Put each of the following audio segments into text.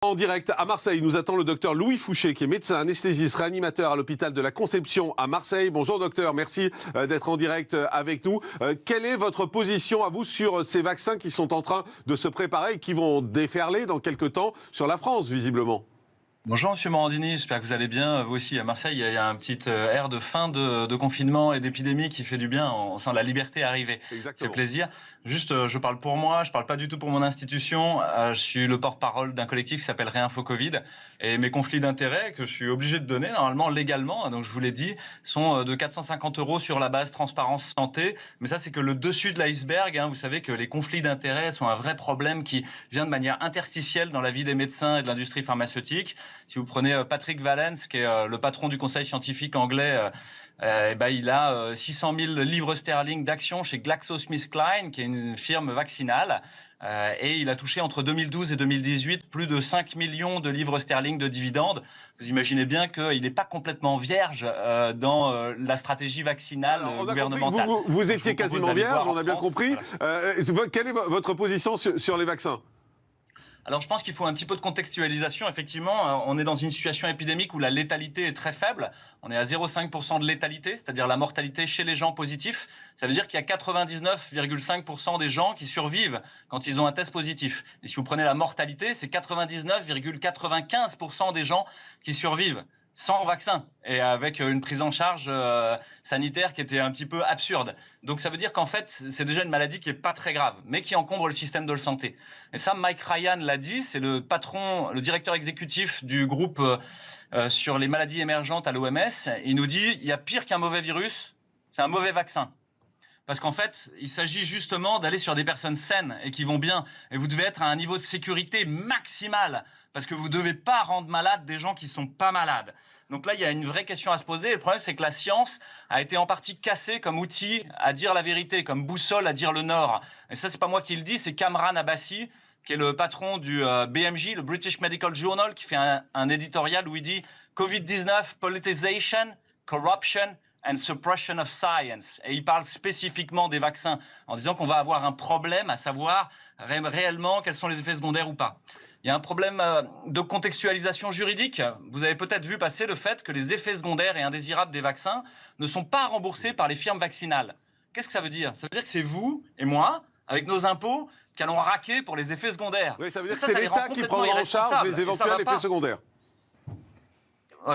En direct à Marseille, nous attend le docteur Louis Fouché, qui est médecin anesthésiste réanimateur à l'hôpital de la Conception à Marseille. Bonjour docteur, merci d'être en direct avec nous. Quelle est votre position à vous sur ces vaccins qui sont en train de se préparer et qui vont déferler dans quelques temps sur la France, visiblement? Bonjour Monsieur Morandini, j'espère que vous allez bien. Vous aussi, à Marseille, il y a un petit air de fin de confinement et d'épidémie qui fait du bien. On sent la liberté arriver. Exactement. Ça fait plaisir. Juste, je parle pour moi, je parle pas du tout pour mon institution. Je suis le porte-parole d'un collectif qui s'appelle Réinfo Covid. Et mes conflits d'intérêts, que je suis obligé de donner, normalement, légalement, donc je vous l'ai dit, sont de 450 € sur la base transparence santé. Mais ça, c'est que le dessus de l'iceberg. Vous savez que les conflits d'intérêts sont un vrai problème qui vient de manière interstitielle dans la vie des médecins et de l'industrie pharmaceutique. Si vous prenez Patrick Vallance, qui est le patron du conseil scientifique anglais, il a 600 000 livres sterling d'actions chez GlaxoSmithKline, qui est une firme vaccinale. Et il a touché entre 2012 et 2018 plus de 5 millions de livres sterling de dividendes. Vous imaginez bien qu'il n'est pas complètement vierge dans la stratégie vaccinale gouvernementale. Vous étiez quasiment vierge, on a bien compris. Voilà. Quelle est votre position sur les vaccins ? Alors je pense qu'il faut un petit peu de contextualisation. Effectivement, on est dans une situation épidémique où la létalité est très faible. On est à 0,5% de létalité, c'est-à-dire la mortalité chez les gens positifs. Ça veut dire qu'il y a 99,5% des gens qui survivent quand ils ont un test positif. Et si vous prenez la mortalité, c'est 99,95% des gens qui survivent sans vaccin et avec une prise en charge sanitaire qui était un petit peu absurde. Donc ça veut dire qu'en fait, c'est déjà une maladie qui n'est pas très grave, mais qui encombre le système de santé. Et ça, Mike Ryan l'a dit, c'est le patron, le directeur exécutif du groupe sur les maladies émergentes à l'OMS. Il nous dit, il y a pire qu'un mauvais virus, c'est un mauvais vaccin. Parce qu'en fait, il s'agit justement d'aller sur des personnes saines et qui vont bien. Et vous devez être à un niveau de sécurité maximal parce que vous ne devez pas rendre malades des gens qui ne sont pas malades. Donc là, il y a une vraie question à se poser. Et le problème, c'est que la science a été en partie cassée comme outil à dire la vérité, comme boussole à dire le nord. Et ça, ce n'est pas moi qui le dis, c'est Kamran Abbasi, qui est le patron du BMJ, le British Medical Journal, qui fait un éditorial où il dit « Covid-19, politicization, corruption ». And suppression of science. Et il parle spécifiquement des vaccins en disant qu'on va avoir un problème à savoir réellement quels sont les effets secondaires ou pas. Il y a un problème de contextualisation juridique. Vous avez peut-être vu passer le fait que les effets secondaires et indésirables des vaccins ne sont pas remboursés par les firmes vaccinales. Qu'est-ce que ça veut dire? Ça veut dire que c'est vous et moi, avec nos impôts, qui allons raquer pour les effets secondaires. Oui, ça veut dire que c'est l'État qui prendra en charge les éventuels effets secondaires.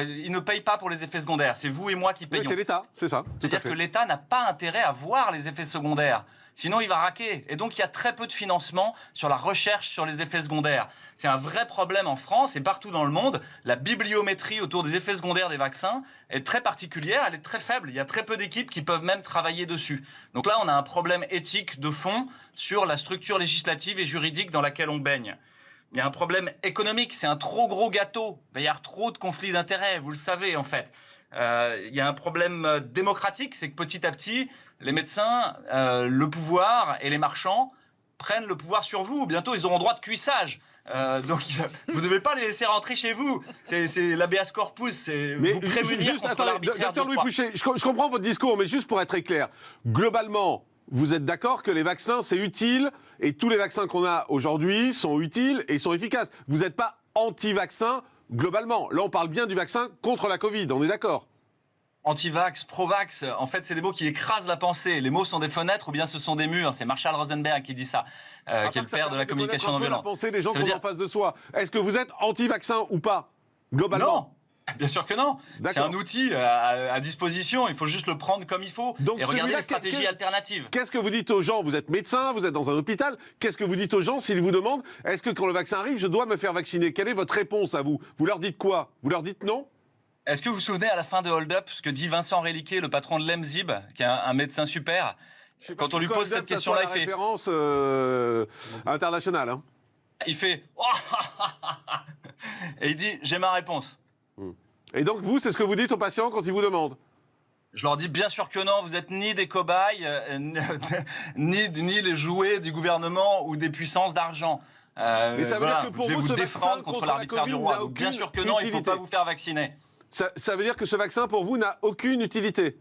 Il ne paye pas pour les effets secondaires, c'est vous et moi qui payons. Oui, c'est l'État, c'est ça. C'est-à-dire que l'État n'a pas intérêt à voir les effets secondaires, sinon il va raquer. Et donc il y a très peu de financement sur la recherche sur les effets secondaires. C'est un vrai problème en France et partout dans le monde. La bibliométrie autour des effets secondaires des vaccins est très particulière, elle est très faible. Il y a très peu d'équipes qui peuvent même travailler dessus. Donc là, on a un problème éthique de fond sur la structure législative et juridique dans laquelle on baigne. Il y a un problème économique, c'est un trop gros gâteau. Il va y avoir trop de conflits d'intérêts, vous le savez en fait. Il y a un problème démocratique, c'est que petit à petit, les médecins, le pouvoir et les marchands prennent le pouvoir sur vous. Bientôt, ils auront droit de cuissage. Donc, vous ne devez pas les laisser rentrer chez vous. C'est l'habeas corpus, c'est vous prémunir contre l'arbitraire. Docteur Louis Fouché, je comprends votre discours, mais juste pour être très clair, globalement, vous êtes d'accord que les vaccins, c'est utile et tous les vaccins qu'on a aujourd'hui sont utiles et sont efficaces. Vous n'êtes pas anti-vaccin globalement. Là, on parle bien du vaccin contre la Covid, on est d'accord? Anti-vax, pro-vax, en fait, c'est des mots qui écrasent la pensée. Les mots sont des fenêtres ou bien ce sont des murs. C'est Marshall Rosenberg qui dit ça, qui est le père de la communication non violente. La pensée des gens qu'on a en face de soi. Est-ce que vous êtes anti-vaccin ou pas, globalement? Non. Bien sûr que non. C'est un outil à disposition. Il faut juste le prendre comme il faut et regarder les stratégies alternatives. Qu'est-ce que vous dites aux gens? Vous êtes médecin, vous êtes dans un hôpital. Qu'est-ce que vous dites aux gens s'ils vous demandent est-ce que quand le vaccin arrive, je dois me faire vacciner? Quelle est votre réponse à vous? Vous leur dites quoi? Vous leur dites non? Est-ce que vous vous souvenez à la fin de Hold Up ce que dit Vincent Réliquet, le patron de l'EMZIB, qui est un médecin super? Quand on lui pose cette question-là, il fait référence internationale. Hein. Il fait et il dit j'ai ma réponse. Et donc vous, c'est ce que vous dites aux patients quand ils vous demandent? Je leur dis bien sûr que non, vous n'êtes ni des cobayes, ni les jouets du gouvernement ou des puissances d'argent. Mais ça veut dire que pour vous, vous ce défendre vaccin contre l'arbitraire du roi. Donc, bien sûr que non, il ne faut pas vous faire vacciner. Ça veut dire que ce vaccin, pour vous, n'a aucune utilité?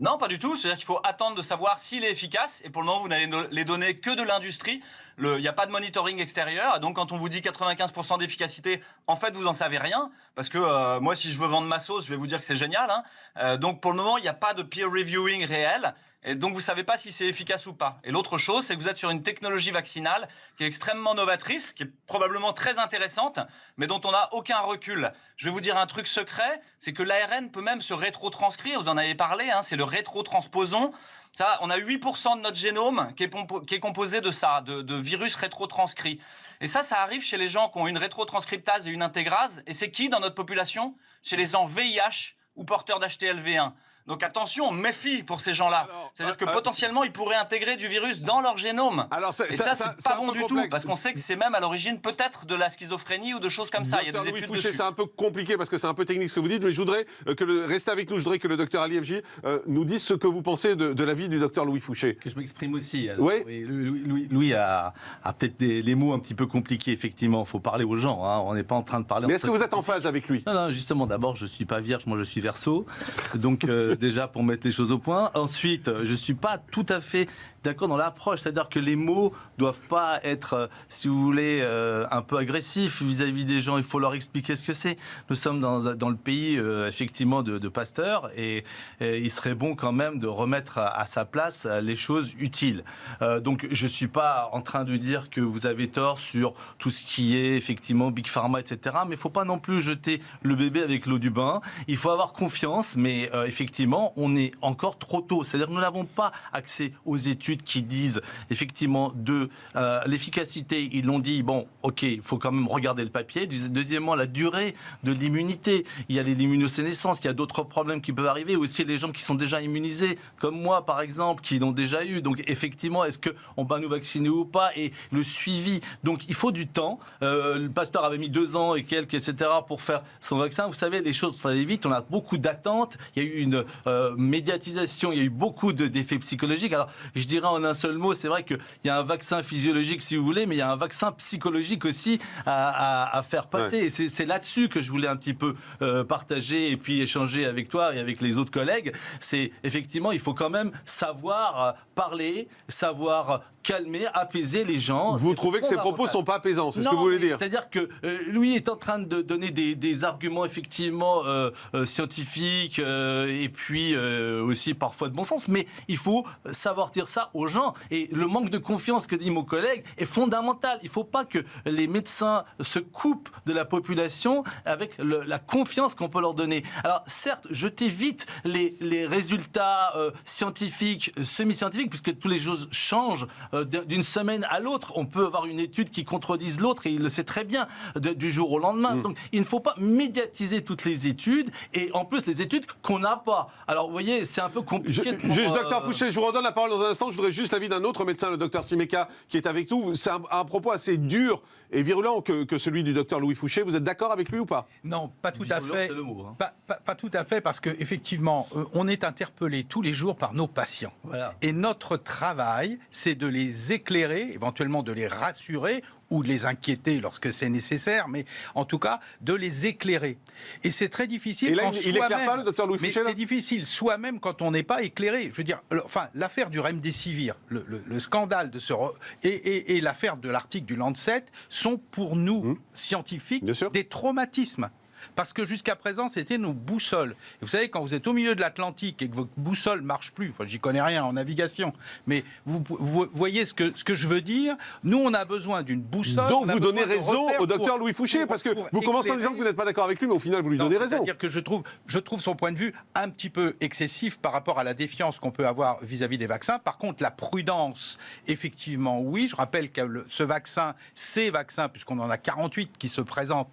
Non, pas du tout. C'est-à-dire qu'il faut attendre de savoir s'il est efficace. Et pour le moment, vous n'avez les données que de l'industrie. il n'y a pas de monitoring extérieur. Donc, quand on vous dit 95% d'efficacité, en fait, vous n'en savez rien. Parce que moi, si je veux vendre ma sauce, je vais vous dire que c'est génial. Hein. Donc, pour le moment, il n'y a pas de peer reviewing réel. Et donc, vous ne savez pas si c'est efficace ou pas. Et l'autre chose, c'est que vous êtes sur une technologie vaccinale qui est extrêmement novatrice, qui est probablement très intéressante, mais dont on n'a aucun recul. Je vais vous dire un truc secret, c'est que l'ARN peut même se rétrotranscrire. Vous en avez parlé, hein, c'est le rétrotransposon. Ça, on a 8% de notre génome qui est composé de ça, de virus rétrotranscrits. Et ça arrive chez les gens qui ont une rétrotranscriptase et une intégrase. Et c'est qui dans notre population? Chez les gens VIH ou porteurs d'HTLV1. Donc attention, méfie pour ces gens-là. C'est-à-dire que potentiellement, ils pourraient intégrer du virus dans leur génome. Et ça, c'est pas bon du tout, parce qu'on sait que c'est même à l'origine peut-être de la schizophrénie ou de choses comme ça. Il y a des études dessus. C'est un peu compliqué parce que c'est un peu technique ce que vous dites, mais je voudrais restez avec nous. Je voudrais que le docteur Ali Efji nous dise ce que vous pensez de l'avis du docteur Louis Fouché. Que je m'exprime aussi. Alors, oui. Louis a peut-être les mots un petit peu compliqués, effectivement. Il faut parler aux gens. Hein. On n'est pas en train de parler. Mais est-ce que vous êtes en phase avec lui? Non, justement. D'abord, je ne suis pas vierge, moi je suis verseau. Donc déjà, pour mettre les choses au point. Ensuite, je ne suis pas tout à fait d'accord dans l'approche. C'est-à-dire que les mots ne doivent pas être, si vous voulez, un peu agressifs vis-à-vis des gens. Il faut leur expliquer ce que c'est. Nous sommes dans le pays, effectivement, de Pasteur. Et il serait bon quand même de remettre à sa place les choses utiles. Donc, je ne suis pas en train de dire que vous avez tort sur tout ce qui est, effectivement, Big Pharma, etc. Mais il ne faut pas non plus jeter le bébé avec l'eau du bain. Il faut avoir confiance, mais effectivement, on est encore trop tôt. C'est-à-dire que nous n'avons pas accès aux études qui disent effectivement de l'efficacité. Ils l'ont dit, bon, ok, il faut quand même regarder le papier. Deuxièmement, la durée de l'immunité. Il y a l'immunosénescence, il y a d'autres problèmes qui peuvent arriver. Aussi les gens qui sont déjà immunisés, comme moi par exemple, qui l'ont déjà eu. Donc effectivement, est-ce qu'on va nous vacciner ou pas? Et le suivi. Donc il faut du temps. Le Pasteur avait mis 2 ans et quelques, etc. pour faire son vaccin. Vous savez, les choses sont allées vite. On a beaucoup d'attentes. Il y a eu une médiatisation, il y a eu beaucoup d'effets psychologiques. Alors, je dirais en un seul mot, c'est vrai qu'il y a un vaccin physiologique, si vous voulez, mais il y a un vaccin psychologique aussi à faire passer. Ouais. Et c'est là-dessus que je voulais un petit peu partager et puis échanger avec toi et avec les autres collègues. C'est effectivement, il faut quand même savoir parler, savoir calmer, apaiser les gens. Vous trouvez que ces propos ne sont pas apaisants, c'est ce que vous voulez dire? C'est-à-dire que lui est en train de donner des arguments effectivement scientifiques et puis aussi parfois de bon sens, mais il faut savoir dire ça aux gens. Et le manque de confiance que dit mon collègue est fondamental. Il ne faut pas que les médecins se coupent de la population avec la confiance qu'on peut leur donner. Alors certes, jetez vite les résultats scientifiques, semi-scientifiques, puisque tous les choses changent d'une semaine à l'autre. On peut avoir une étude qui contredise l'autre et il le sait très bien du jour au lendemain. Donc il ne faut pas médiatiser toutes les études et en plus les études qu'on n'a pas. Alors vous voyez, c'est un peu compliqué. Juste docteur Fouché, je vous redonne la parole dans un instant. Je voudrais juste l'avis d'un autre médecin, le docteur Simeka, qui est avec nous. C'est un propos assez dur et virulent que celui du docteur Louis Fouché. Vous êtes d'accord avec lui ou pas? Non, pas tout à fait. Pas tout à fait, parce qu'effectivement, on est interpellé tous les jours par nos patients. Voilà. Et notre travail, c'est de les éclairer, éventuellement de les rassurer ou de les inquiéter lorsque c'est nécessaire, mais en tout cas, de les éclairer. Et c'est très difficile. Et là, il n'éclaire pas, le docteur Louis Fouché? C'est difficile, soi-même, quand on n'est pas éclairé. Je veux dire, enfin, l'affaire du Remdesivir, le scandale de et l'affaire de l'article du Lancet sont pour nous, scientifiques, des traumatismes. Parce que jusqu'à présent, c'était nos boussoles. Et vous savez, quand vous êtes au milieu de l'Atlantique et que votre boussole ne marche plus, enfin, j'y connais rien en navigation, mais vous voyez ce que je veux dire. Nous, on a besoin d'une boussole. Donc vous donnez raison au docteur Louis Fouché, parce que vous commencez en disant que vous n'êtes pas d'accord avec lui, mais au final, vous lui donnez raison. C'est-à-dire que je trouve son point de vue un petit peu excessif par rapport à la défiance qu'on peut avoir vis-à-vis des vaccins. Par contre, la prudence, effectivement, oui. Je rappelle que ces vaccins, puisqu'on en a 48 qui se présentent,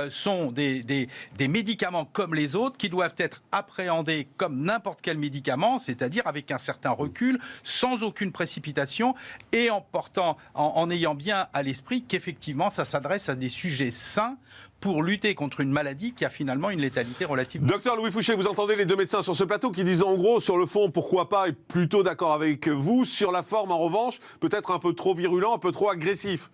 sont des médicaments comme les autres qui doivent être appréhendés comme n'importe quel médicament, c'est-à-dire avec un certain recul, sans aucune précipitation et en ayant bien à l'esprit qu'effectivement ça s'adresse à des sujets sains pour lutter contre une maladie qui a finalement une létalité relative. Docteur Louis Fouché, vous entendez les deux médecins sur ce plateau qui disent en gros, sur le fond, pourquoi pas, et plutôt d'accord avec vous. Sur la forme, en revanche, peut-être un peu trop virulent, un peu trop agressif.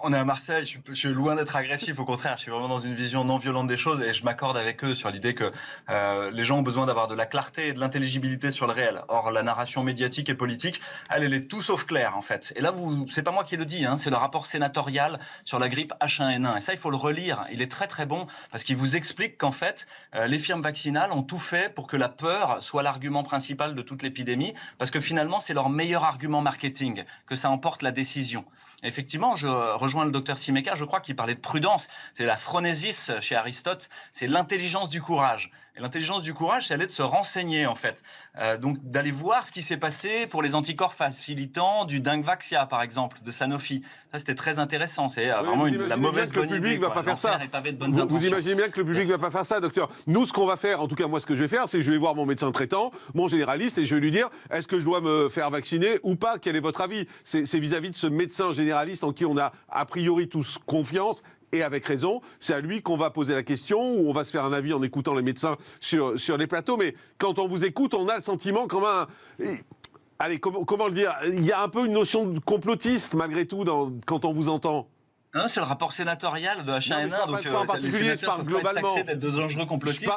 On est à Marseille, je suis loin d'être agressif, au contraire, je suis vraiment dans une vision non violente des choses et je m'accorde avec eux sur l'idée que les gens ont besoin d'avoir de la clarté et de l'intelligibilité sur le réel. Or, la narration médiatique et politique, elle est tout sauf claire en fait. Et là, c'est pas moi qui le dis, hein, c'est le rapport sénatorial sur la grippe H1N1. Et ça, il faut le relire. Il est très très bon parce qu'il vous explique qu'en fait, les firmes vaccinales ont tout fait pour que la peur soit l'argument principal de toute l'épidémie parce que finalement, c'est leur meilleur argument marketing, que ça emporte la décision. Effectivement, je rejoins le docteur Simeka, je crois qu'il parlait de prudence. C'est la phronésis chez Aristote, c'est l'intelligence du courage. Et l'intelligence du courage, c'est aller de se renseigner en fait. Donc d'aller voir ce qui s'est passé pour les anticorps facilitants du Dengvaxia par exemple, de Sanofi. Ça c'était très intéressant, c'est vraiment la mauvaise bonne idée. Le public ne va pas faire ça. Vous imaginez bien que le public ne va pas faire ça, docteur. Nous, ce qu'on va faire, en tout cas moi ce que je vais faire, c'est que je vais voir mon médecin traitant, mon généraliste, et je vais lui dire, est-ce que je dois me faire vacciner ou pas? Quel est votre avis? C'est vis-à-vis de ce médecin généraliste en qui on a a priori tous confiance. Et avec raison, c'est à lui qu'on va poser la question, ou on va se faire un avis en écoutant les médecins sur les plateaux. Mais quand on vous écoute, on a le sentiment quand même... Allez, comment le dire? Il y a un peu une notion de complotiste, malgré tout, quand on vous entend. Non, c'est le rapport sénatorial de H1N1, donc ça en particulier, je parle globalement. Taxés d'être de dangereux complotistes.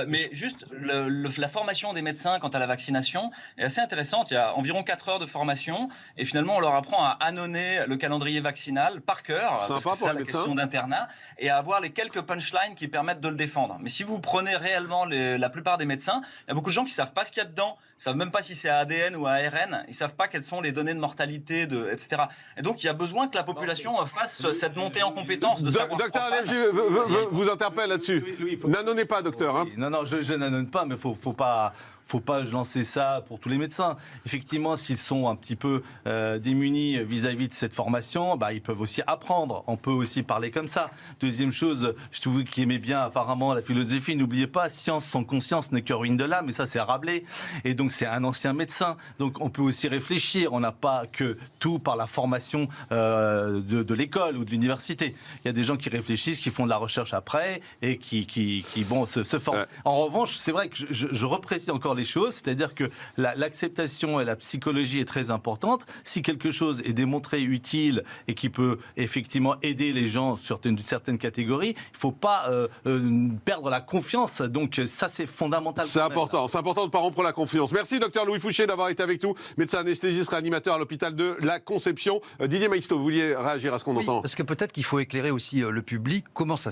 Mais juste, la formation des médecins quant à la vaccination est assez intéressante. Il y a environ 4 heures de formation, et finalement, on leur apprend à annoncer le calendrier vaccinal par cœur, parce que c'est ça la question d'internat, et à avoir les quelques punchlines qui permettent de le défendre. Mais si vous prenez réellement la plupart des médecins, il y a beaucoup de gens qui ne savent pas ce qu'il y a dedans, ils ne savent même pas si c'est ADN ou ARN, ils ne savent pas quelles sont les données de mortalité, etc. Et donc, il y a besoin que la population fasse cette montée en compétence de savoir. Docteur Alem, je vous interpelle là-dessus. N'annonnez pas, docteur. Hein. Non, je n'annonce pas, mais faut pas lancer ça pour tous les médecins. Effectivement, s'ils sont un petit peu démunis vis-à-vis de cette formation, ils peuvent aussi apprendre. On peut aussi parler comme ça. Deuxième chose, je trouve qui aimait bien apparemment la philosophie, n'oubliez pas, science sans conscience n'est que ruine de l'âme, et ça c'est Rabelais. Et donc c'est un ancien médecin. Donc on peut aussi réfléchir. On n'a pas que tout par la formation de l'école ou de l'université. Il y a des gens qui réfléchissent, qui font de la recherche après et qui vont se former. En revanche, c'est vrai que je reprécise encore les choses, c'est-à-dire que l'acceptation et la psychologie est très importante. Si quelque chose est démontré utile et qui peut effectivement aider les gens sur une certaine catégorie, il ne faut pas perdre la confiance. Donc ça, c'est fondamental. C'est important de ne pas rompre la confiance. Merci, docteur Louis Fouché, d'avoir été avec nous, médecin anesthésiste, réanimateur à l'hôpital de la Conception. Didier Maïsto, vous vouliez réagir à ce qu'on entend? Parce que peut-être qu'il faut éclairer aussi le public. Comment ça